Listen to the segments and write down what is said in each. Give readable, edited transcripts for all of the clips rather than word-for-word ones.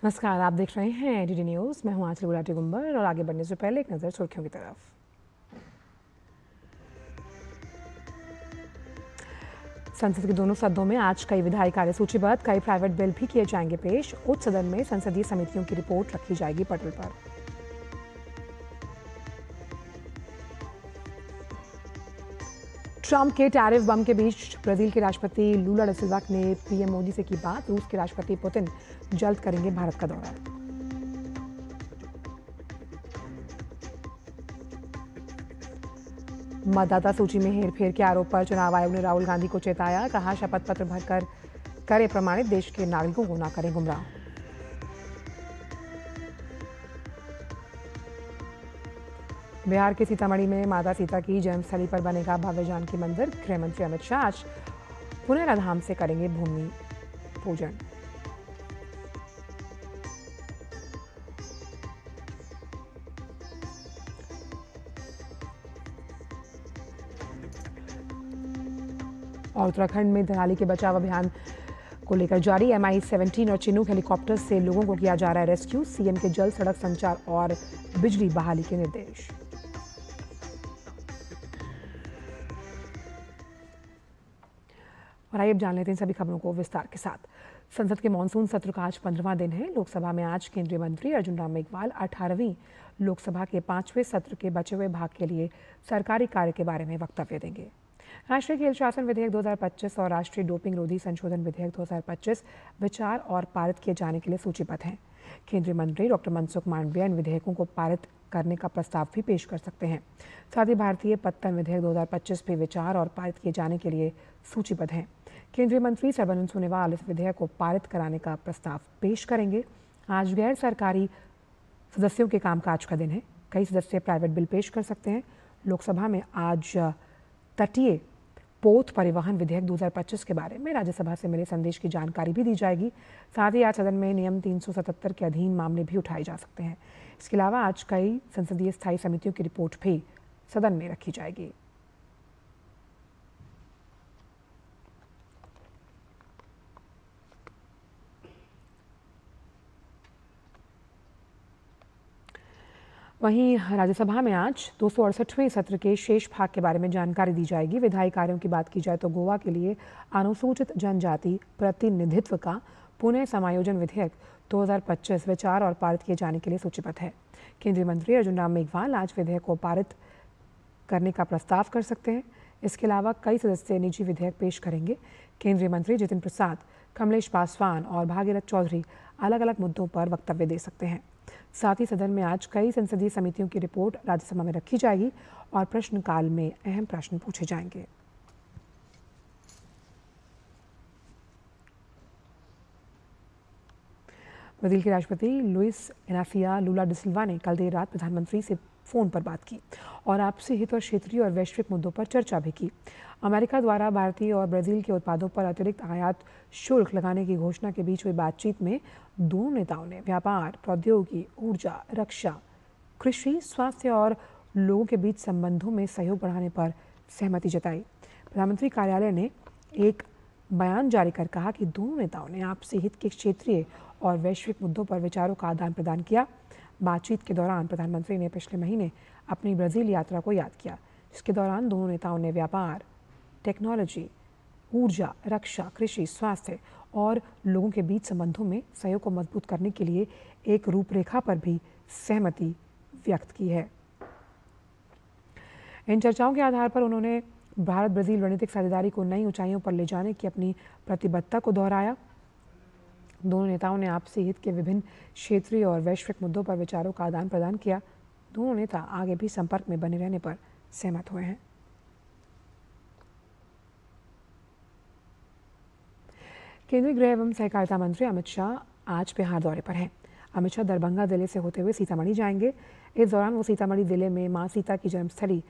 नमस्कार, आप देख रहे हैं एनडीटी न्यूज़। मैं हूं आंचल गुलाटी गुंबर और आगे बढ़ने से पहले एक नज़र सुर्खियों की तरफ। संसद के दोनों सदनों में आज कई विधायी कार्य सूचीबद्ध, कई प्राइवेट बिल भी किए जाएंगे पेश। उच्च सदन में संसदीय समितियों की रिपोर्ट रखी जाएगी पटल पर। ट्रंप के टैरिफ बम के बीच ब्राजील के राष्ट्रपति लूला डा सिल्वा ने पीएम मोदी से की बात। रूस के राष्ट्रपति पुतिन जल्द करेंगे भारत का दौरा। मतदाता सूची में हेरफेर के आरोप पर चुनाव आयोग ने राहुल गांधी को चेताया। कहा, शपथ पत्र भरकर करे प्रमाणित, देश के नागरिकों को न करें गुमराह। बिहार के सीतामढ़ी में माता सीता की जन्मस्थली पर बनेगा भव्य जानकी मंदिर। गृह मंत्री अमित शाह आज पुनराधाम से करेंगे भूमि पूजन। और उत्तराखंड में धराली के बचाव अभियान को लेकर जारी MI-17 और चिनूक हेलीकॉप्टर से लोगों को किया जा रहा है रेस्क्यू। सीएम के जल, सड़क संचार और बिजली बहाली के निर्देश। और आइए अब जान लेते हैं सभी खबरों को विस्तार के साथ। संसद के मानसून सत्र का आज 15वां दिन है। लोकसभा में आज केंद्रीय मंत्री अर्जुन राम मेघवाल 18वीं लोकसभा के 5वें सत्र के बचे हुए भाग के लिए सरकारी कार्य के बारे में वक्तव्य देंगे। राष्ट्रीय खेल शासन विधेयक 2025 और राष्ट्रीय डोपिंग रोधी संशोधन विधेयक 2025 विचार और पारित किए जाने के लिए सूचीबद्ध हैं। केंद्रीय मंत्री डॉक्टर मनसुख मांडविया इन विधेयकों को पारित करने का प्रस्ताव भी पेश कर सकते हैं। साथ ही भारतीय पत्तन विधेयक 2025 भी विचार और पारित किए जाने के लिए सूचीबद्ध हैं। केंद्रीय मंत्री सर्बानंद सोनोवाल इस विधेयक को पारित कराने का प्रस्ताव पेश करेंगे। आज गैर सरकारी सदस्यों के कामकाज का दिन है। कई सदस्य प्राइवेट बिल पेश कर सकते हैं। लोकसभा में आज तटीय पोत परिवहन विधेयक 2025 के बारे में राज्यसभा से मिले संदेश की जानकारी भी दी जाएगी। साथ ही आज सदन में नियम 377 के अधीन मामले भी उठाए जा सकते हैं। इसके अलावा आज कई संसदीय स्थायी समितियों की रिपोर्ट भी सदन में रखी जाएगी। वहीं राज्यसभा में आज 268वें सत्र के शेष भाग के बारे में जानकारी दी जाएगी। विधायी कार्यों की बात की जाए तो गोवा के लिए अनुसूचित जनजाति प्रतिनिधित्व का पुनः समायोजन विधेयक 2025 विचार और पारित किए जाने के लिए सूचीबद्ध है। केंद्रीय मंत्री अर्जुन राम मेघवाल आज विधेयक को पारित करने का प्रस्ताव कर सकते हैं। इसके अलावा कई सदस्य निजी विधेयक पेश करेंगे। केंद्रीय मंत्री जितिन प्रसाद, कमलेश पासवान और भागीरथ चौधरी अलग अलग मुद्दों पर वक्तव्य दे सकते हैं। साथ ही सदन में आज कई संसदीय समितियों की रिपोर्ट राज्यसभा में रखी जाएगी और प्रश्नकाल में अहम प्रश्न पूछे जाएंगे। ब्राजील के राष्ट्रपति लुइस इनासिया लूला डा सिल्वा ने कल देर रात प्रधानमंत्री से फोन पर बात की और आपसी हित और क्षेत्रीय और वैश्विक मुद्दों पर चर्चा भी की। अमेरिका द्वारा भारतीय और ब्राजील के उत्पादों पर अतिरिक्त आयात शुल्क लगाने की घोषणा के बीच हुई बातचीत में दोनों नेताओं ने व्यापार, प्रौद्योगिकी, ऊर्जा, रक्षा, कृषि, स्वास्थ्य और लोगों के बीच संबंधों में सहयोग बढ़ाने पर सहमति जताई। प्रधानमंत्री कार्यालय ने एक बयान जारी कर कहा कि दोनों नेताओं ने आपसी हित के क्षेत्रीय और वैश्विक मुद्दों पर विचारों का आदान प्रदान किया। बातचीत के दौरान प्रधानमंत्री ने पिछले महीने अपनी ब्राजील यात्रा को याद किया, जिसके दौरान दोनों नेताओं ने व्यापार, टेक्नोलॉजी, ऊर्जा, रक्षा, कृषि, स्वास्थ्य और लोगों के बीच संबंधों में सहयोग को मजबूत करने के लिए एक रूपरेखा पर भी सहमति व्यक्त की है। इन चर्चाओं के आधार पर उन्होंने भारत ब्राजील रणनीतिक साझेदारी को नई ऊंचाइयों पर ले जाने की अपनी प्रतिबद्धता को दोहराया। दोनों नेताओं ने आपसी हित के विभिन्न क्षेत्रीय और वैश्विक मुद्दों पर विचारों का आदान प्रदान किया। दोनों नेता आगे भी संपर्क में बने रहने पर सहमत हुए हैं। केंद्रीय गृह एवं सहकारिता मंत्री अमित शाह आज बिहार दौरे पर हैं। अमित शाह दरभंगा जिले से होते हुए सीतामढ़ी जाएंगे। इस दौरान वो सीतामढ़ी जिले में मां सीता की जन्मस्थली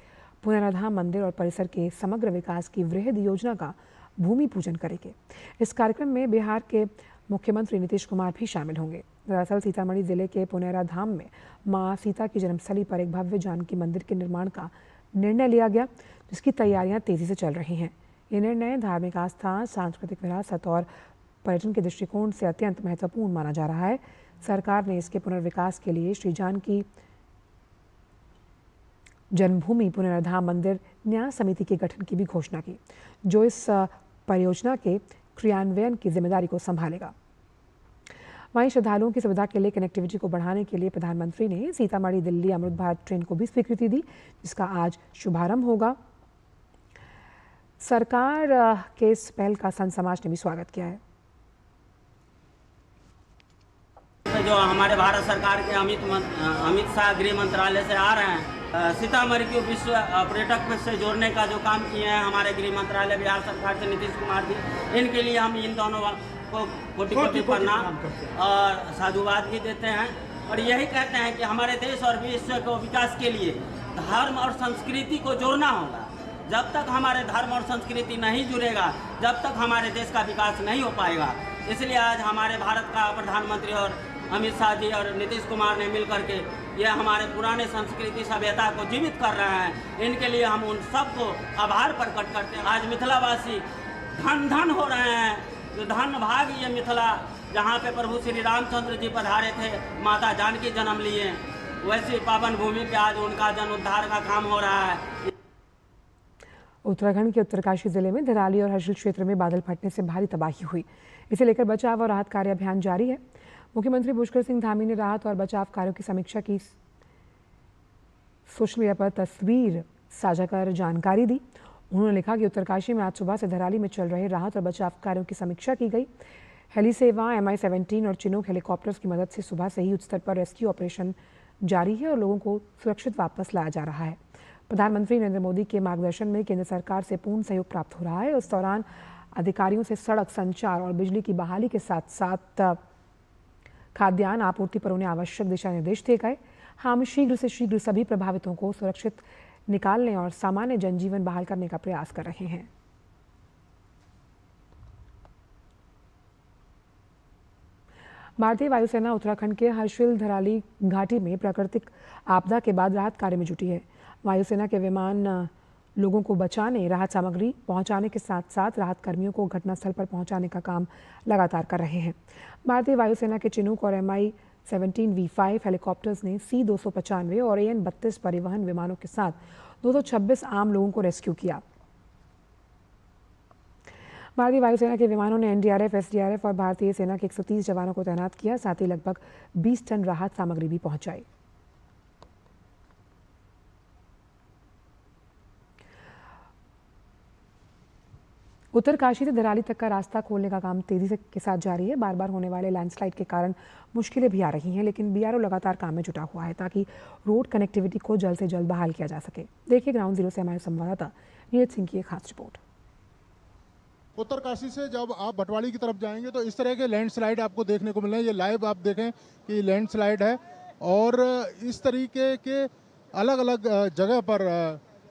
पुनराधाम मंदिर और परिसर के समग्र विकास की वृहद योजना का भूमि पूजन करेंगे। इस कार्यक्रम में बिहार के मुख्यमंत्री नीतीश कुमार भी शामिल होंगे। दरअसल सीतामढ़ी जिले के पुनराधाम में मां सीता की जन्मस्थली पर एक भव्य जानकी मंदिर के निर्माण का निर्णय लिया गया, जिसकी तैयारियां तेजी से चल रही हैं। ये निर्णय धार्मिक आस्था, सांस्कृतिक विरासत और पर्यटन के दृष्टिकोण से अत्यंत महत्वपूर्ण माना जा रहा है। सरकार ने इसके पुनर्विकास के लिए श्री जानकी जन्मभूमि पुनर्धाम मंदिर न्यास समिति के गठन की भी घोषणा की, जो इस परियोजना के क्रियान्वयन की जिम्मेदारी को संभालेगा। वहीं श्रद्धालुओं की सुविधा के लिए कनेक्टिविटी को बढ़ाने के लिए प्रधानमंत्री ने सीतामढ़ी दिल्ली अमृत भारत ट्रेन को भी स्वीकृति दी, जिसका आज शुभारंभ होगा। सरकार के इस पहल का संत समाज ने भी स्वागत किया है। जो हमारे भारत सरकार के अमित शाह गृह मंत्रालय से आ रहे हैं, सीतामढ़ी को विश्व पर्यटक से जोड़ने का जो काम किए हैं हमारे गृह मंत्रालय बिहार सरकार से नीतीश कुमार जी, इनके लिए हम इन दोनों को कोटि प्रणाम और साधुवाद भी देते हैं। और यही कहते हैं कि हमारे देश और विश्व को विकास के लिए धर्म और संस्कृति को जोड़ना होगा। जब तक हमारे धर्म और संस्कृति नहीं जुड़ेगा, जब तक हमारे देश का विकास नहीं हो पाएगा। इसलिए आज हमारे भारत का प्रधानमंत्री और अमित शाह जी और नीतीश कुमार ने मिलकर के ये हमारे पुराने संस्कृति सभ्यता को जीवित कर रहे हैं। इनके लिए हम उन सबको आभार प्रकट करते हैं। आज मिथिलावासी धन धन हो रहे हैं, जो धन भाग ये मिथिला, जहाँ पे प्रभु श्री रामचंद्र जी पधारे थे, माता जानकी जन्म लिए, वैसी पावन भूमि पे आज उनका जन उद्धार का काम हो रहा है। उत्तराखंड के उत्तरकाशी जिले में धराली और हर्षिल क्षेत्र में बादल फटने से भारी तबाही हुई। इसे लेकर बचाव और राहत कार्य अभियान जारी है। मुख्यमंत्री पुष्कर सिंह धामी ने राहत और बचाव कार्यों की समीक्षा की। सोशल मीडिया पर तस्वीर साझा कर जानकारी दी। उन्होंने लिखा कि उत्तरकाशी में आज सुबह से धराली में चल रहे राहत और बचाव कार्यों की समीक्षा की गई। हेली सेवा, MI-17 और चिनूक हेलीकॉप्टर्स की मदद से सुबह से ही उच्च स्तर पर रेस्क्यू ऑपरेशन जारी है और लोगों को सुरक्षित वापस लाया जा रहा है। प्रधानमंत्री नरेंद्र मोदी के मार्गदर्शन में केंद्र सरकार से पूर्ण सहयोग प्राप्त हो रहा है। इस दौरान अधिकारियों से सड़क संचार और बिजली की बहाली के साथ साथ खाद्यान्न आपूर्ति पर उन्हें आवश्यक दिशा निर्देश दिए गए। हम शीघ्र से शीघ्र सभी प्रभावितों को सुरक्षित निकालने और सामान्य जनजीवन बहाल करने का प्रयास कर रहे हैं। भारतीय वायुसेना उत्तराखंड के हर्षिल धराली घाटी में प्राकृतिक आपदा के बाद राहत कार्य में जुटी है। वायुसेना के विमान लोगों को बचाने, राहत सामग्री पहुंचाने के साथ साथ राहत कर्मियों को घटनास्थल पर पहुंचाने का काम लगातार कर रहे हैं। भारतीय वायुसेना के चिनूक और MI-17 V5 हेलीकॉप्टर्स ने C-295 और AN-32 परिवहन विमानों के साथ 226 आम लोगों को रेस्क्यू किया। भारतीय वायुसेना के विमानों ने NDRF, SDRF और भारतीय सेना के 130 जवानों को तैनात किया। साथ ही लगभग 20 टन राहत सामग्री भी पहुंचाई। उत्तरकाशी से धराली तक का रास्ता खोलने का काम तेजी के साथ जारी है। बार बार होने वाले लैंडस्लाइड के कारण मुश्किलें भी आ रही हैं, लेकिन BRO लगातार काम में जुटा हुआ है ताकि रोड कनेक्टिविटी को जल्द से जल्द बहाल किया जा सके। देखिए ग्राउंड जीरो से हमारे संवाददाता नीरज सिंह की एक खास रिपोर्ट। उत्तरकाशी से जब आप भटवाड़ी की तरफ जाएंगे तो इस तरह के लैंडस्लाइड आपको देखने को मिल रहे हैं। ये लाइव आप देखें कि लैंडस्लाइड है और इस तरीके के अलग अलग जगह पर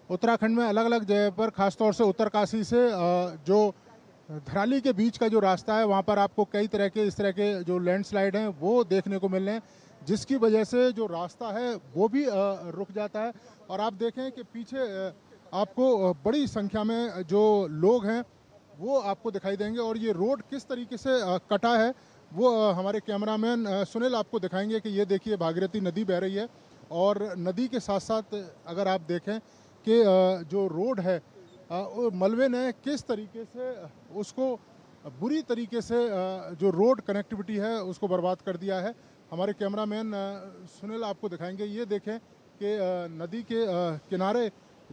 उत्तराखंड में अलग अलग जगह पर खासतौर से उत्तरकाशी से जो धराली के बीच का जो रास्ता है वहाँ पर आपको कई तरह के इस तरह के जो लैंडस्लाइड हैं वो देखने को मिल रहे हैं, जिसकी वजह से जो रास्ता है वो भी रुक जाता है। और आप देखें कि पीछे आपको बड़ी संख्या में जो लोग हैं वो आपको दिखाई देंगे और ये रोड किस तरीके से कटा है वो हमारे कैमरामैन सुनील आपको दिखाएंगे कि ये देखिए भागीरथी नदी बह रही है और नदी के साथ साथ अगर आप देखें कि जो रोड है मलबे ने किस तरीके से उसको बुरी तरीके से जो रोड कनेक्टिविटी है उसको बर्बाद कर दिया है। हमारे कैमरामैन सुनील आपको दिखाएंगे। ये देखें कि नदी के किनारे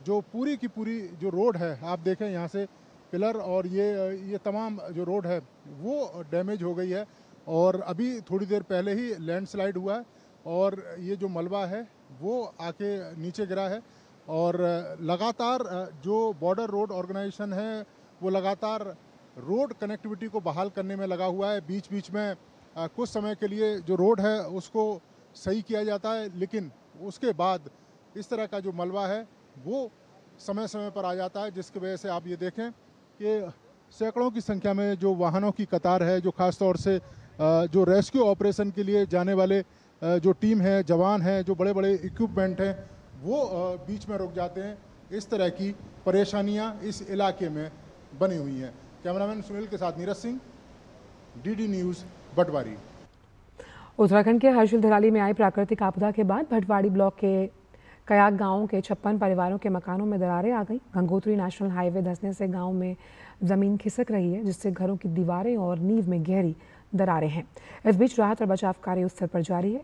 जो पूरी की पूरी जो रोड है आप देखें यहाँ से पिलर और ये तमाम जो रोड है वो डैमेज हो गई है और अभी थोड़ी देर पहले ही लैंडस्लाइड हुआ है और ये जो मलबा है वो आके नीचे गिरा है। और लगातार जो बॉर्डर रोड ऑर्गेनाइजेशन है वो लगातार रोड कनेक्टिविटी को बहाल करने में लगा हुआ है। बीच बीच में कुछ समय के लिए जो रोड है उसको सही किया जाता है, लेकिन उसके बाद इस तरह का जो मलबा है वो समय समय पर आ जाता है, जिसकी वजह से आप ये देखें कि सैकड़ों की संख्या में जो वाहनों की कतार है, जो खास तौर से जो रेस्क्यू ऑपरेशन के लिए जाने वाले जो टीम है, जवान हैं, जो बड़े बड़े इक्विपमेंट हैं वो बीच में रुक जाते हैं। इस तरह की परेशानियां इस इलाके में बनी हुई हैं। कैमरामैन सुनील के साथ नीरज सिंह, DD न्यूज़, भटवारी। उत्तराखंड के हर्षिल धराली में आई प्राकृतिक आपदा के बाद भटवाड़ी ब्लॉक के कयाक गांव के 56 परिवारों के मकानों में दरारें आ गई। गंगोत्री नेशनल हाईवे धंसने से गांव में जमीन खिसक रही है, जिससे घरों की दीवारें और नींव में गहरी दरारें हैं। इस बीच राहत और बचाव कार्य उच्च स्तर पर जारी है।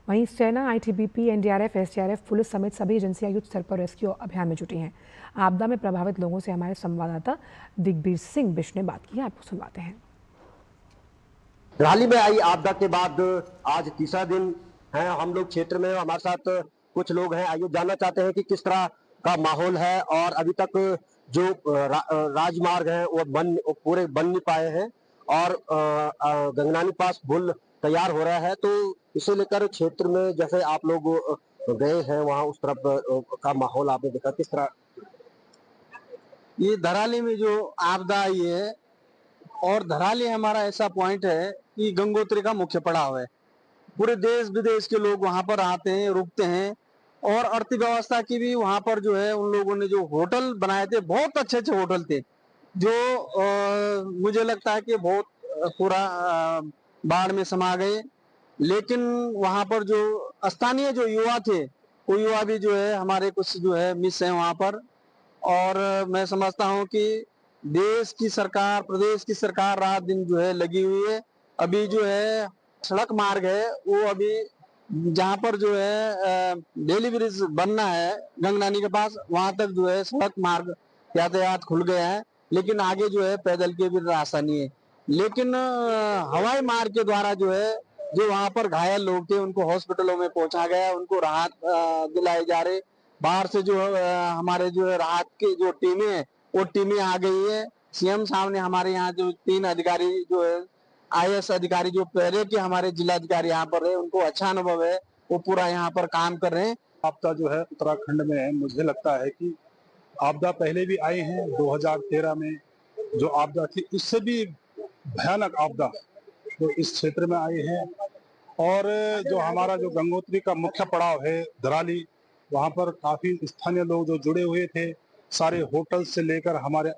वहीं सेना, आईटीबीपी, एनडीआरएफ, एसडीआरएफ, पुलिस समेत सभी एजेंसियां युद्ध स्तर पर रेस्क्यू अभियान में जुटी हैं। आपदा में प्रभावित लोगों से हमारे संवाददाता दिग्बीर सिंह बिश्ट ने बात की है, आपको सुनवाते हैं। धराली में आई आपदा के बाद आज तीसरा दिन है। हम लोग क्षेत्र में, हमारे साथ कुछ लोग हैं। आइए जानना चाहते हैं कि किस तरह का माहौल है और अभी तक जो राजमार्ग है वो पूरे बन नहीं पाए हैं और गंगनानी पास पुल तैयार हो रहा है, तो इसे लेकर क्षेत्र में जैसे आप लोग गए हैं वहाँ उस तरफ का माहौल आपने देखा, किस तरह? ये धराली में जो आपदा आई है और धराली हमारा ऐसा पॉइंट है कि गंगोत्री का मुख्य पड़ाव है। पूरे देश विदेश के लोग वहां पर आते हैं, रुकते हैं और अर्थव्यवस्था की भी वहां पर जो है उन लोगों ने जो होटल बनाए थे, बहुत अच्छे अच्छे होटल थे, जो मुझे लगता है कि बहुत पूरा बाढ़ में समा गए। लेकिन वहां पर जो स्थानीय जो युवा थे, वो युवा भी जो है हमारे कुछ जो है मिस है वहां पर। और मैं समझता हूं कि देश की सरकार, प्रदेश की सरकार रात दिन जो है लगी हुई है। अभी जो है सड़क मार्ग है वो अभी जहाँ पर जो है डेली ब्रिज बनना है गंगनानी के पास, वहां तक जो है सड़क मार्ग यातायात खुल गया है, लेकिन आगे जो है पैदल के भी रास्ता नहीं है। लेकिन हवाई मार्ग के द्वारा जो है जो वहां पर घायल लोग थे उनको हॉस्पिटलों में पहुंचा गया, उनको राहत दिलाई जा रही। बाहर से जो हमारे जो है राहत की जो टीमें हैं वो टीमें आ गई है। सीएम साहब ने हमारे यहाँ जो 3 अधिकारी जो है आईएएस अधिकारी जो पहले के हमारे जिलाधिकारी यहाँ पर है, उनको अच्छा अनुभव है, वो पूरा यहाँ पर काम कर रहे हैं। आपदा जो है उत्तराखंड में है, मुझे लगता है कि आपदा पहले भी आई है। 2013 में जो आपदा थी उससे भी भयानक आपदा जो इस क्षेत्र में आई है। और जो हमारा जो गंगोत्री का मुख्य पड़ाव है धराली, वहाँ पर काफी स्थानीय लोग जो जुड़े हुए थे, सारे होटल से लेकर हमारे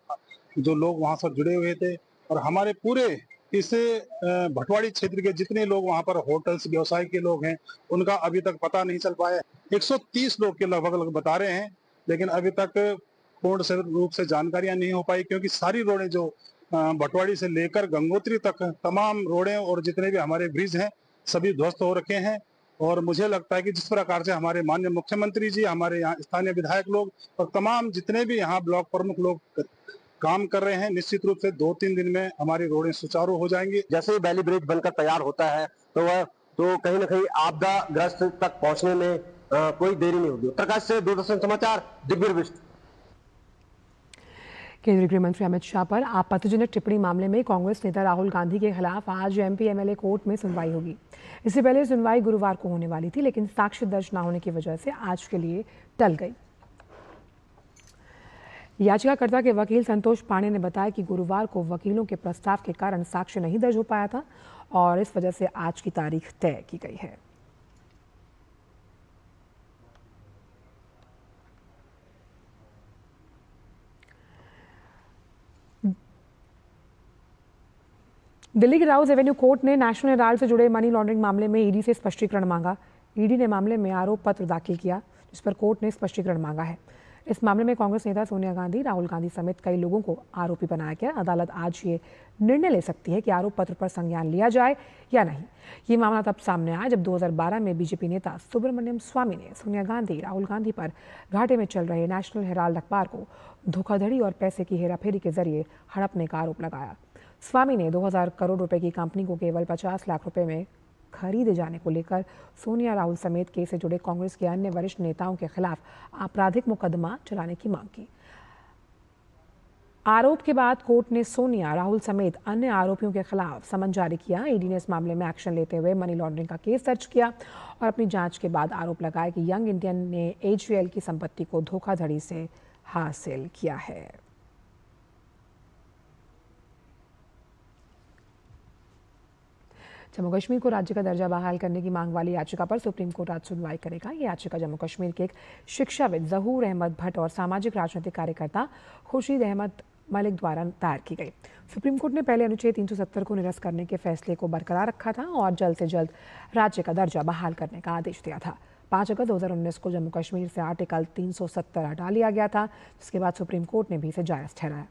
जो लोग वहाँ से जुड़े हुए थे और हमारे पूरे इस भटवाड़ी क्षेत्र के जितने लोग वहाँ पर होटल्स व्यवसाय के लोग हैं उनका अभी तक पता नहीं चल पाया। 130 लोग के लगभग बता रहे हैं, लेकिन अभी तक पूर्ण रूप से जानकारियां नहीं हो पाई, क्योंकि सारी रोडें जो भटवाड़ी से लेकर गंगोत्री तक तमाम रोडें और जितने भी हमारे ब्रिज हैं सभी ध्वस्त हो रखे हैं। और मुझे लगता है कि जिस प्रकार से हमारे माननीय मुख्यमंत्री जी, हमारे यहाँ स्थानीय विधायक लोग और तमाम जितने भी यहाँ ब्लॉक प्रमुख लोग काम कर रहे हैं, निश्चित रूप से 2-3 दिन में हमारी रोडें सुचारू हो जाएंगी। जैसे ही वैली ब्रिज बनकर तैयार होता है तो कहीं ना कहीं आपदा ग्रस्त तक पहुंचने में कोई देरी नहीं होगी। उत्तरकाशी से दूरदर्शन समाचार, दिग्बीर बिष्ट। केंद्रीय गृह मंत्री अमित शाह पर आपत्तिजनक टिप्पणी मामले में कांग्रेस नेता राहुल गांधी के खिलाफ आज एमपी एमएलए कोर्ट में सुनवाई होगी। इससे पहले सुनवाई गुरुवार को होने वाली थी, लेकिन साक्ष्य दर्ज न होने की वजह से आज के लिए टल गई। याचिकाकर्ता के वकील संतोष पांडे ने बताया कि गुरुवार को वकीलों के प्रस्ताव के कारण साक्ष्य नहीं दर्ज हो पाया था और इस वजह से आज की तारीख तय की गई है। दिल्ली की राउज एवेन्यू कोर्ट ने नेशनल हेराल्ड से जुड़े मनी लॉन्ड्रिंग मामले में ईडी से स्पष्टीकरण मांगा। ईडी ने मामले में आरोप पत्र दाखिल किया, जिस पर कोर्ट ने स्पष्टीकरण मांगा है। इस मामले में कांग्रेस नेता सोनिया गांधी, राहुल गांधी समेत कई लोगों को आरोपी बनाया गया। अदालत आज ये निर्णय ले सकती है कि आरोप पत्र पर संज्ञान लिया जाए या नहीं। ये मामला तब सामने आया जब 2012 में बीजेपी नेता सुब्रमण्यम स्वामी ने सोनिया गांधी, राहुल गांधी पर घाटे में चल रहे नेशनल हेराल्ड अखबार को धोखाधड़ी और पैसे की हेराफेरी के जरिए हड़पने का आरोप लगाया। स्वामी ने 2000 करोड़ रुपए की कंपनी को केवल 50 लाख रुपए में खरीदे जाने को लेकर सोनिया, राहुल समेत केस से जुड़े कांग्रेस के अन्य वरिष्ठ नेताओं के खिलाफ आपराधिक मुकदमा चलाने की मांग की। आरोप के बाद कोर्ट ने सोनिया, राहुल समेत अन्य आरोपियों के खिलाफ समन जारी किया। ईडी ने इस मामले में एक्शन लेते हुए मनी लॉन्ड्रिंग का केस दर्ज किया और अपनी जांच के बाद आरोप लगाया कि यंग इंडियन ने एचयूएल की संपत्ति को धोखाधड़ी से हासिल किया है। जम्मू कश्मीर को राज्य का दर्जा बहाल करने की मांग वाली याचिका पर सुप्रीम कोर्ट आज सुनवाई करेगा। ये याचिका जम्मू कश्मीर के एक शिक्षाविद जहूर अहमद भट्ट और सामाजिक राजनीतिक कार्यकर्ता खुर्शीद अहमद मलिक द्वारा दायर की गई। सुप्रीम कोर्ट ने पहले अनुच्छेद 370 को निरस्त करने के फैसले को बरकरार रखा था और जल्द से जल्द राज्य का दर्जा बहाल करने का आदेश दिया था। 5 अगस्त 2019 को जम्मू कश्मीर से आर्टिकल 370 हटा लिया गया था, जिसके बाद सुप्रीम कोर्ट ने भी इसे जायज़ ठहराया।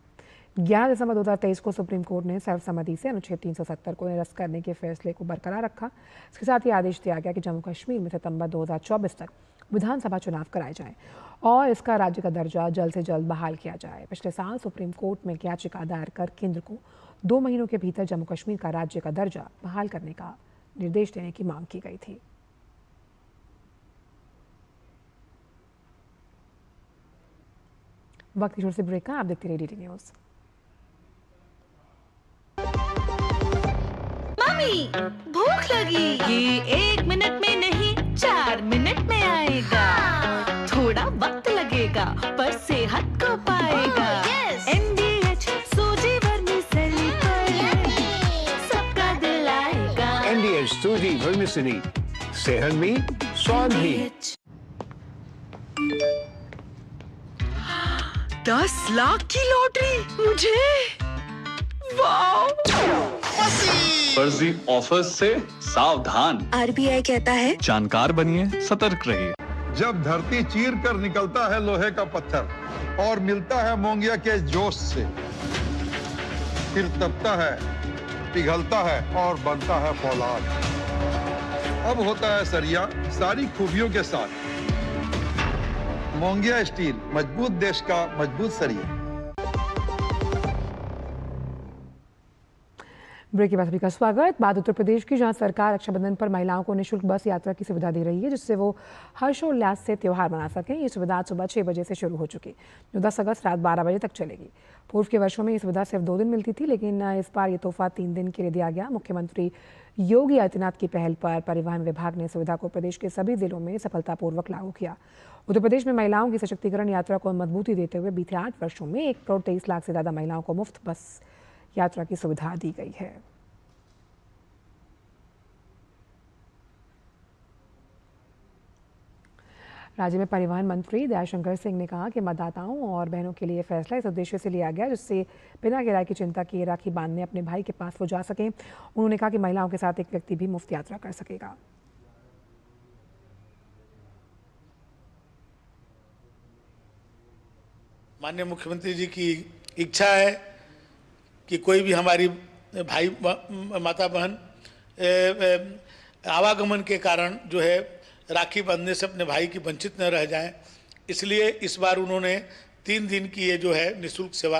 11 दिसंबर 2023 को सुप्रीम कोर्ट ने सर्वसम्मति से अनुच्छेद 370 को निरस्त करने के फैसले को बरकरार रखा। इसके साथ ही आदेश दिया गया कि जम्मू कश्मीर में सितंबर 2024 तक विधानसभा चुनाव कराए जाएं और इसका राज्य का दर्जा जल्द से जल्द बहाल किया जाए। पिछले साल सुप्रीम कोर्ट में याचिका दायर कर केंद्र को 2 महीनों के भीतर जम्मू कश्मीर का राज्य का दर्जा बहाल करने का निर्देश देने की मांग की गई थी। वक्त की छोर से ब्रेक का, आप देखते रहिए DD न्यूज़। मम्मी, भूख लगी। ये 1 मिनट में नहीं 4 मिनट में आएगा। थोड़ा वक्त लगेगा पर सेहत को पाएगा। NDH सूजी वर्मिसेली पर सबका दिल आएगा। NDH सूजी वर्मिसेली, सेहत भी स्वाद भी। 10 लाख की लॉटरी मुझे, वाओ! फर्जी ऑफर्स से सावधान। RBI कहता है जानकार बनिए, सतर्क रहिए। जब धरती चीर कर निकलता है लोहे का पत्थर और मिलता है मोंगिया के जोश से, फिर तपता है, पिघलता है और बनता है फौलाद। अब होता है सरिया सारी खूबियों के साथ। मोंगिया स्टील, मजबूत देश का मजबूत सरिया। ब्रेक के बाद सभी का स्वागत। बात उत्तर प्रदेश की, जहां सरकार रक्षाबंधन पर महिलाओं को निःशुल्क बस यात्रा की सुविधा दे रही है, जिससे वो हर्षोल्लास से त्यौहार मना सकें। ये सुविधा सुबह 6 बजे से शुरू हो चुकी, जो 10 अगस्त रात 12 बजे तक चलेगी। पूर्व के वर्षों में ये सुविधा सिर्फ 2 दिन मिलती थी, लेकिन इस बार ये तोहफा 3 दिन के लिए दिया गया। मुख्यमंत्री योगी आदित्यनाथ की पहल पर परिवहन विभाग ने सुविधा को प्रदेश के सभी जिलों में सफलतापूर्वक लागू किया। उत्तर प्रदेश में महिलाओं की सशक्तिकरण यात्रा को मजबूती देते हुए बीते 8 वर्षों में 1 करोड़ 23 लाख से ज़्यादा महिलाओं को मुफ्त बस यात्रा की सुविधा दी गई है। राज्य में परिवहन मंत्री दयाशंकर सिंह ने कहा कि मतदाताओं और बहनों के लिए फैसला इस उद्देश्य से लिया गया जिससे बिना किराए की चिंता किए राखी बांधने अपने भाई के पास वो जा सकें। उन्होंने कहा कि महिलाओं के साथ एक व्यक्ति भी मुफ्त यात्रा कर सकेगा। माननीय मुख्यमंत्री जी की इच्छा है कि कोई भी हमारी भाई माता बहन आवागमन के कारण जो है राखी बांधने से अपने भाई की वंचित न रह जाएं, इसलिए इस बार उन्होंने 3 दिन की ये जो है निःशुल्क सेवा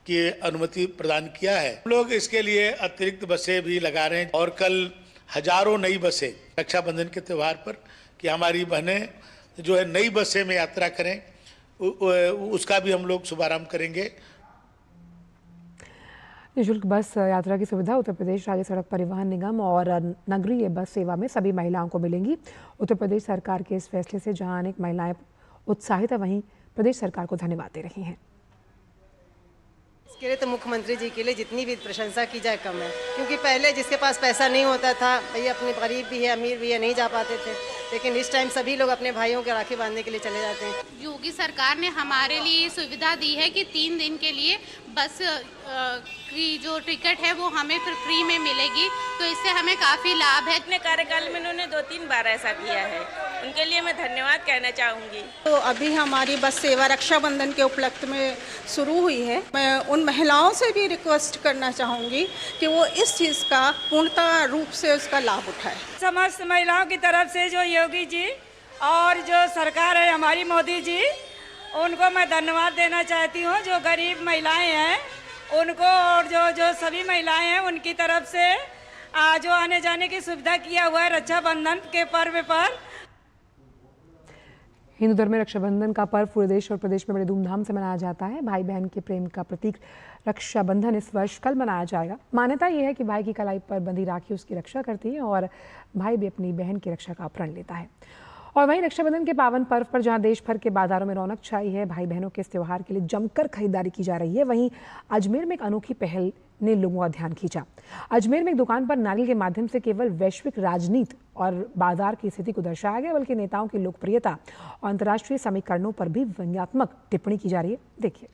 की अनुमति प्रदान किया है। हम लोग इसके लिए अतिरिक्त बसें भी लगा रहे हैं और कल हजारों नई बसें रक्षाबंधन के त्यौहार पर कि हमारी बहनें जो है नई बसें में यात्रा करें, उसका भी हम लोग शुभारंभ करेंगे। निःशुल्क बस यात्रा की सुविधा उत्तर प्रदेश राज्य सड़क परिवहन निगम और नगरीय बस सेवा में सभी महिलाओं को मिलेंगी। उत्तर प्रदेश सरकार के इस फैसले से जहां अनेक महिलाएं उत्साहित है, वहीं प्रदेश सरकार को धन्यवाद दे रही हैं। इसके लिए तो मुख्यमंत्री जी के लिए जितनी भी प्रशंसा की जाए कम है, क्योंकि पहले जिसके पास पैसा नहीं होता था, भैया अपने गरीब भी है अमीर भी है, नहीं जा पाते थे, लेकिन इस टाइम सभी लोग अपने भाइयों के राखी बांधने के लिए चले जाते हैं। योगी सरकार ने हमारे लिए सुविधा दी है कि 3 दिन के लिए बस की जो टिकट है वो हमें फिर फ्री में मिलेगी, तो इससे हमें काफ़ी लाभ है। अपने कार्यकाल में उन्होंने 2-3 बार ऐसा किया है, उनके लिए मैं धन्यवाद कहना चाहूँगी। तो अभी हमारी बस सेवा रक्षाबंधन के उपलक्ष्य में शुरू हुई है। मैं उन महिलाओं से भी रिक्वेस्ट करना चाहूँगी कि वो इस चीज़ का पूर्णतः रूप से उसका लाभ उठाए। समस्त महिलाओं की तरफ से जो योगी जी और जो सरकार है हमारी मोदी जी, उनको मैं धन्यवाद देना चाहती हूँ। जो गरीब महिलाएं हैं उनको और जो सभी महिलाएं हैं उनकी तरफ से जो आने जाने की सुविधा किया हुआ है रक्षाबंधन के पर्व पर। हिंदू धर्म में रक्षाबंधन का पर्व पूरे देश और प्रदेश में बड़े धूमधाम से मनाया जाता है। भाई बहन के प्रेम का प्रतीक रक्षाबंधन इस वर्ष कल मनाया जाएगा। मान्यता यह है कि भाई की कलाई पर बंधी राखी उसकी रक्षा करती है और भाई भी अपनी बहन की रक्षा का प्रण लेता है। और वहीं रक्षाबंधन के पावन पर्व पर जहां देश भर के बाजारों में रौनक छाई है, भाई बहनों के इस त्यौहार के लिए जमकर खरीदारी की जा रही है, वहीं अजमेर में एक अनोखी पहल ने लोगों का ध्यान खींचा। अजमेर में एक दुकान पर नारियल के माध्यम से केवल वैश्विक राजनीति और बाजार की स्थिति को दर्शाया गया, बल्कि नेताओं की लोकप्रियता और अंतर्राष्ट्रीय समीकरणों पर भी व्यंग्यात्मक टिप्पणी की जा रही है। देखिए।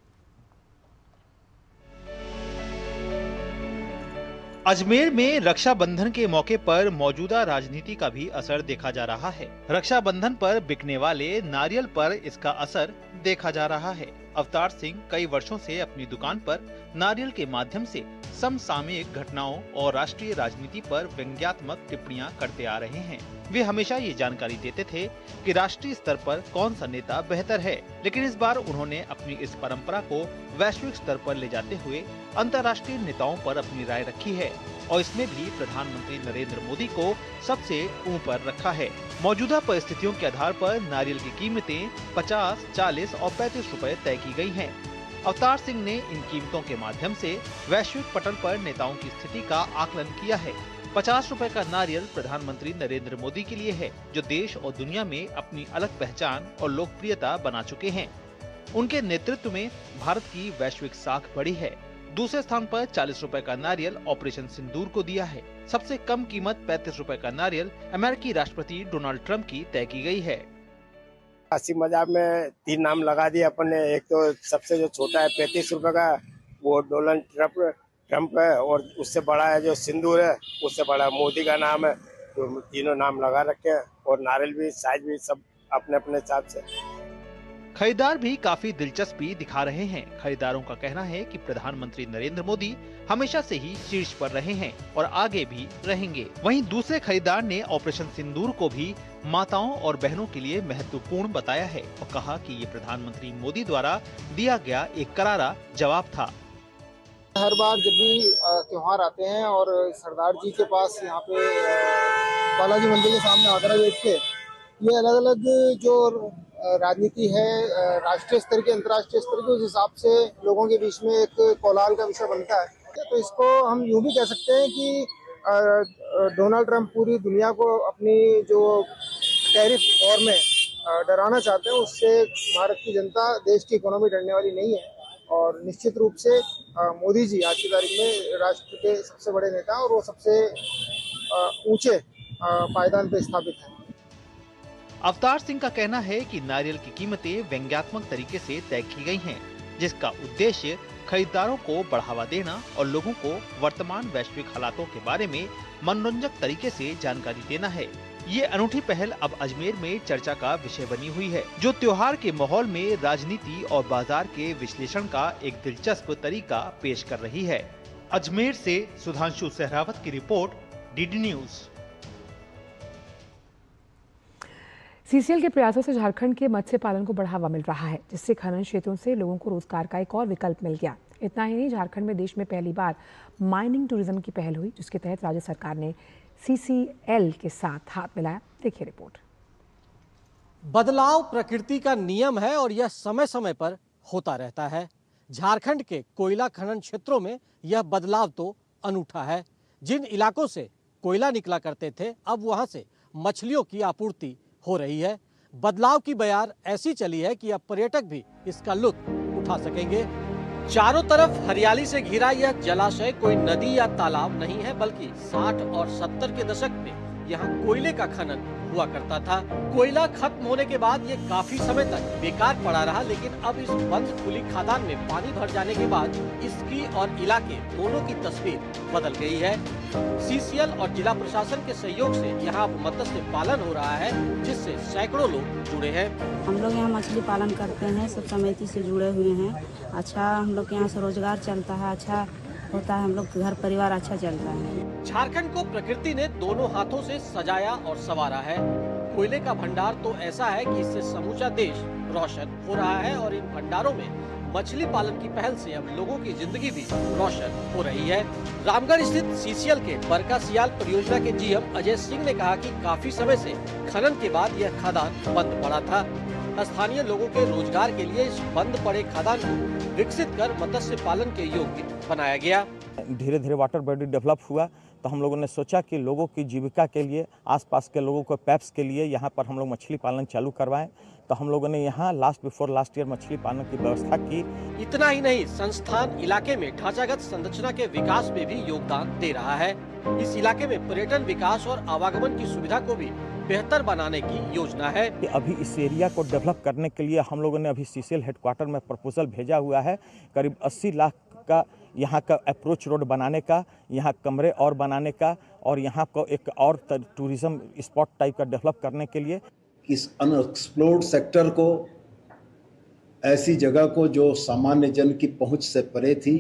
अजमेर में रक्षाबंधन के मौके पर मौजूदा राजनीति का भी असर देखा जा रहा है। रक्षाबंधन पर बिकने वाले नारियल पर इसका असर देखा जा रहा है। अवतार सिंह कई वर्षों से अपनी दुकान पर नारियल के माध्यम से समसामयिक घटनाओं और राष्ट्रीय राजनीति पर व्यंग्यात्मक टिप्पणियां करते आ रहे हैं। वे हमेशा ये जानकारी देते थे कि राष्ट्रीय स्तर पर कौन सा नेता बेहतर है, लेकिन इस बार उन्होंने अपनी इस परंपरा को वैश्विक स्तर पर ले जाते हुए अंतर्राष्ट्रीय नेताओं पर अपनी राय रखी है और इसमें भी प्रधानमंत्री नरेंद्र मोदी को सबसे ऊपर रखा है। मौजूदा परिस्थितियों के आधार पर नारियल की कीमतें 50, 40 और 35 रुपए तय की गई हैं। अवतार सिंह ने इन कीमतों के माध्यम से वैश्विक पटल पर नेताओं की स्थिति का आकलन किया है। 50 रुपए का नारियल प्रधानमंत्री नरेंद्र मोदी के लिए है, जो देश और दुनिया में अपनी अलग पहचान और लोकप्रियता बना चुके हैं। उनके नेतृत्व में भारत की वैश्विक साख बढ़ी है। दूसरे स्थान पर 40 रुपए का नारियल ऑपरेशन सिंदूर को दिया है। सबसे कम कीमत 35 रुपए का नारियल अमेरिकी राष्ट्रपति डोनाल्ड ट्रंप की तय की गई है। हंसी मजाक में 3 नाम लगा दिए अपन ने। एक तो सबसे जो छोटा है 35 रुपए का, वो डोनाल्ड ट्रंप है, और उससे बड़ा है जो सिंदूर है, उससे बड़ा मोदी का नाम है। तो तीनों नाम लगा रखे हैं, और नारियल भी साइज भी सब अपने अपने हिसाब से। खरीदार भी काफी दिलचस्पी दिखा रहे हैं। खरीदारों का कहना है कि प्रधानमंत्री नरेंद्र मोदी हमेशा से ही शीर्ष पर रहे हैं और आगे भी रहेंगे। वहीं दूसरे खरीदार ने ऑपरेशन सिंदूर को भी माताओं और बहनों के लिए महत्वपूर्ण बताया है और कहा कि ये प्रधानमंत्री मोदी द्वारा दिया गया एक करारा जवाब था। हर बार जब भी त्योहार आते हैं और सरदार जी के पास यहाँ पे बालाजी मंदिर के सामने आगरा गेट के ये अलग अलग जो राजनीति है राष्ट्रीय स्तर के अंतर्राष्ट्रीय स्तर के, उस हिसाब से लोगों के बीच में एक कोलाहल का विषय बनता है। तो इसको हम यूँ भी कह सकते हैं कि डोनाल्ड ट्रंप पूरी दुनिया को अपनी जो टैरिफ वॉर में डराना चाहते हैं, उससे भारत की जनता, देश की इकोनॉमी डरने वाली नहीं है। और निश्चित रूप से मोदी जी आज की तारीख में राष्ट्र के सबसे बड़े नेता और वो सबसे ऊंचे पायदान पर स्थापित है। अवतार सिंह का कहना है कि नारियल की कीमतें व्यंग्यात्मक तरीके से तय की गई हैं, जिसका उद्देश्य खरीदारों को बढ़ावा देना और लोगों को वर्तमान वैश्विक हालातों के बारे में मनोरंजक तरीके से जानकारी देना है। ये अनूठी पहल अब अजमेर में चर्चा का विषय बनी हुई है, जो त्योहार के माहौल में राजनीति और बाजार के विश्लेषण का एक दिलचस्प तरीका पेश कर रही है। अजमेर से सुधांशु सहरावत की रिपोर्ट, डीडी न्यूज। सीसीएल के प्रयासों से झारखंड के मत्स्य पालन को बढ़ावा मिल रहा है, जिससे खनन क्षेत्रों से लोगों को रोजगार का एक और विकल्प मिल गया। इतना ही नहीं, झारखंड में देश में पहली बार माइनिंग टूरिज्म की पहल हुई, जिसके तहत राज्य सरकार ने सीसीएल के साथ हाथ मिलाया। देखिए रिपोर्ट। बदलाव प्रकृति का नियम है और यह समय समय पर होता रहता है। झारखंड के कोयला खनन क्षेत्रों में यह बदलाव तो अनूठा है। जिन इलाकों से कोयला निकला करते थे, अब वहां से मछलियों की आपूर्ति हो रही है। बदलाव की बयार ऐसी चली है कि अब पर्यटक भी इसका लुत्फ उठा सकेंगे। चारों तरफ हरियाली से घिरा यह जलाशय कोई नदी या तालाब नहीं है, बल्कि 60 और 70 के दशक में यहाँ कोयले का खनन हुआ करता था। कोयला खत्म होने के बाद ये काफी समय तक बेकार पड़ा रहा, लेकिन अब इस बंद खुली खदान में पानी भर जाने के बाद इसकी और इलाके दोनों की तस्वीर बदल गई है। सीसीएल और जिला प्रशासन के सहयोग से यहाँ मत्स्य पालन हो रहा है, जिससे सैकड़ों लोग जुड़े हैं। हम लोग यहाँ मछली पालन करते हैं, सब समिति से जुड़े हुए हैं। अच्छा, हम लोग यहाँ से रोजगार चलता है, अच्छा होता है, हम लोग घर परिवार अच्छा चलता है। झारखंड को प्रकृति ने दोनों हाथों से सजाया और संवारा है। कोयले का भंडार तो ऐसा है कि इससे समूचा देश रोशन हो रहा है और इन भंडारों में मछली पालन की पहल से अब लोगों की जिंदगी भी रोशन हो रही है। रामगढ़ स्थित सीसीएल के बरका सियाल परियोजना के जीएम अजय सिंह ने कहा कि काफी समय से खनन के बाद यह खदान बंद पड़ा था। स्थानीय लोगों के रोजगार के लिए इस बंद पड़े खदान को विकसित कर मत्स्य पालन के योग्य बनाया गया। धीरे धीरे वाटर बॉडी डेवलप हुआ, तो हम लोगों ने सोचा कि लोगों की जीविका के लिए, आसपास के लोगों को पैप्स के लिए यहाँ पर हम लोग मछली पालन चालू करवाएं। तो हम लोगों ने यहाँ लास्ट ईयर मछली पालन की व्यवस्था की। इतना ही नहीं, संस्थान इलाके में ढांचागत संरचना के विकास में भी योगदान दे रहा है। इस इलाके में पर्यटन विकास और आवागमन की सुविधा को भी बेहतर बनाने की योजना है। अभी इस एरिया को डेवलप करने के लिए हम लोगों ने अभी सीसीएल हेडक्वार्टर में प्रपोजल भेजा हुआ है। करीब 80 लाख का यहाँ का अप्रोच रोड बनाने का, यहाँ कमरे और बनाने का और यहाँ को एक और टूरिज्म स्पॉट टाइप का डेवलप करने के लिए इस अनएक्सप्लोर्ड सेक्टर को, ऐसी जगह को जो सामान्य जन की पहुंच से परे थी,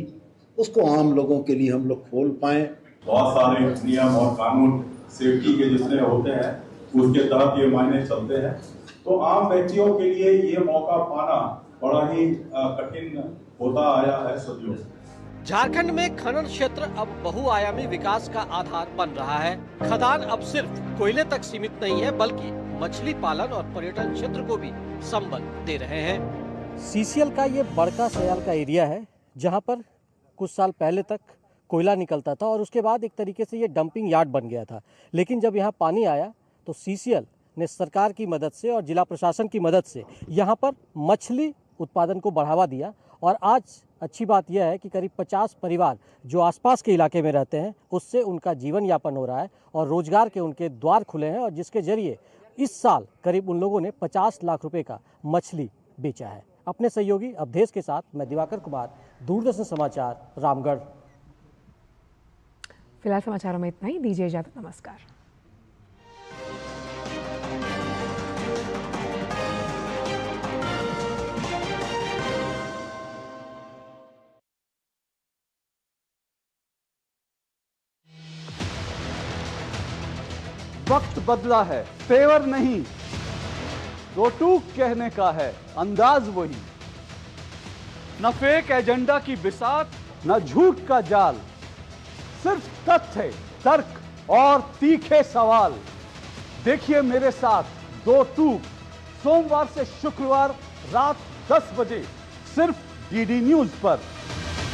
उसको आम लोगों के लिए हम लोग खोल पाएं। बहुत सारे नियम और कानून सेफ्टी के जितने होते हैं उसके तहत ये मायने चलते हैं, तो आम व्यक्तियों के लिए ये मौका पाना बड़ा ही कठिन होता आया है सदियों से। झारखंड में खनन क्षेत्र अब बहुआयामी विकास का आधार बन रहा है। खदान अब सिर्फ कोयले तक सीमित नहीं है, बल्कि मछली पालन और पर्यटन क्षेत्र को भी संबल दे रहे हैं। सीसीएल का ये बड़का सयाल का एरिया है, जहां पर कुछ साल पहले तक कोयला निकलता था और उसके बाद एक तरीके से ये डंपिंग यार्ड बन गया था। लेकिन जब यहाँ पानी आया तो सीसीएल ने सरकार की मदद से और जिला प्रशासन की मदद से यहाँ पर मछली उत्पादन को बढ़ावा दिया और आज अच्छी बात यह है कि करीब 50 परिवार जो आसपास के इलाके में रहते हैं उससे उनका जीवन यापन हो रहा है और रोजगार के उनके द्वार खुले हैं और जिसके जरिए इस साल करीब उन लोगों ने 50 लाख रुपए का मछली बेचा है। अपने सहयोगी अवधेश के साथ मैं दिवाकर कुमार, दूरदर्शन समाचार, रामगढ़। फिलहाल समाचारों में इतना ही, दीजिए इजाजत, नमस्कार। वक्त बदला है, तेवर नहीं, दो टूक कहने का है अंदाज वही। न फेक एजेंडा की बिसात, न झूठ का जाल, सिर्फ तथ्य, तर्क और तीखे सवाल। देखिए मेरे साथ दो टूक, सोमवार से शुक्रवार रात 10 बजे सिर्फ डीडी न्यूज पर।